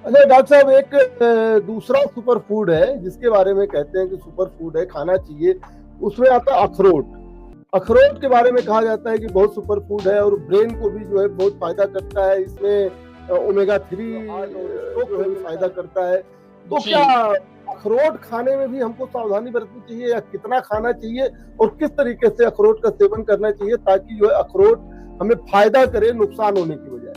अच्छा डॉक्टर साहब, एक दूसरा सुपर फूड है जिसके बारे में कहते हैं कि सुपर फूड है, खाना चाहिए, उसमें आता है अखरोट। अखरोट के बारे में कहा जाता है कि बहुत सुपर फूड है और ब्रेन को भी जो है बहुत फायदा करता है, इसमें ओमेगा 3 जो है फायदा करता है। तो जी। क्या अखरोट खाने में भी हमको सावधानी बरतनी चाहिए, या कितना खाना चाहिए और किस तरीके से अखरोट का सेवन करना चाहिए ताकि जो है अखरोट हमें फायदा करे, नुकसान होने की बजाय?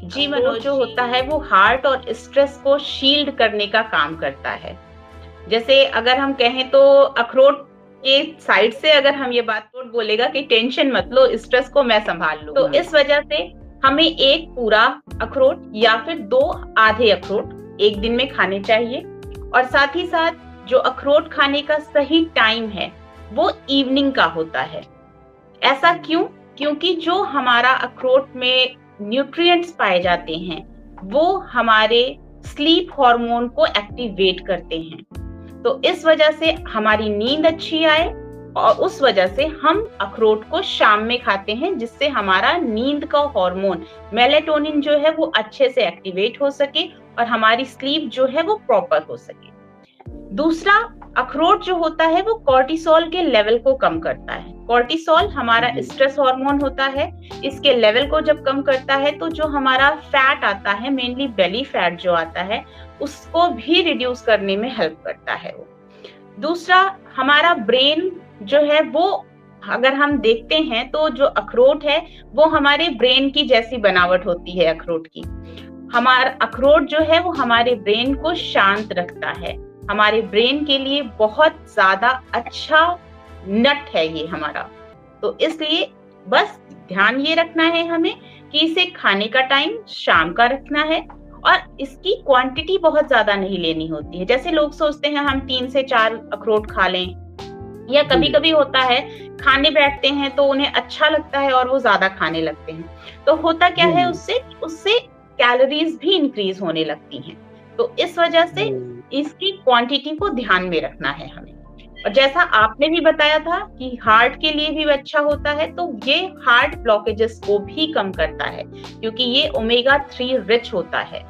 जी मनोज, जो होता है वो हार्ट और स्ट्रेस को शील्ड करने का काम करता है। जैसे अगर हम कहें तो अखरोट के साइड से अगर हम ये बात बोलेगा कि टेंशन मत लो, स्ट्रेस को मैं संभाल लूं, तो इस वजह से हमें एक पूरा अखरोट या फिर 2 आधे अखरोट एक दिन में खाने चाहिए। और साथ ही साथ जो अखरोट खाने का सही टाइम है वो इवनिंग का होता है। ऐसा क्यों? क्योंकि जो हमारा अखरोट में न्यूट्रिएंट्स पाए जाते हैं वो हमारे स्लीप हार्मोन को एक्टिवेट करते हैं। तो इस वजह से हमारी नींद अच्छी आए, और उस वजह से हम अखरोट को शाम में खाते हैं, जिससे हमारा नींद का हार्मोन मेलेटोनिन जो है वो अच्छे से एक्टिवेट हो सके और हमारी स्लीप जो है वो प्रॉपर हो सके। दूसरा, अखरोट जो होता है वो कॉर्टिसोल के लेवल को कम करता है। कॉर्टिसोल हमारा स्ट्रेस हार्मोन होता है, इसके लेवल को जब कम करता है तो जो हमारा फैट आता है, मेनली बेली फैट जो आता है, उसको भी रिड्यूस करने में हेल्प करता है वो। दूसरा, हमारा ब्रेन जो है वो, अगर हम देखते हैं तो जो अखरोट है वो हमारे ब्रेन की जैसी बनावट होती है अखरोट की। हमारा अखरोट जो है वो हमारे ब्रेन को शांत रखता है, हमारे ब्रेन के लिए बहुत ज्यादा अच्छा नट है ये हमारा। तो इसलिए बस ध्यान ये रखना है हमें कि इसे खाने का टाइम शाम का रखना है, और इसकी क्वांटिटी बहुत ज्यादा नहीं लेनी होती है। जैसे लोग सोचते हैं हम 3 से 4 अखरोट खा लें, या कभी कभी होता है खाने बैठते हैं तो उन्हें अच्छा लगता है और वो ज्यादा खाने लगते हैं। तो होता क्या है, उससे उससे कैलोरीज भी इंक्रीज होने लगती हैं। तो इस वजह से इसकी क्वांटिटी को ध्यान में रखना है हमें। और जैसा आपने भी बताया था कि हार्ट के लिए भी अच्छा होता है, तो ये हार्ट ब्लॉकेजेस को भी कम करता है क्योंकि ये ओमेगा 3 रिच होता है।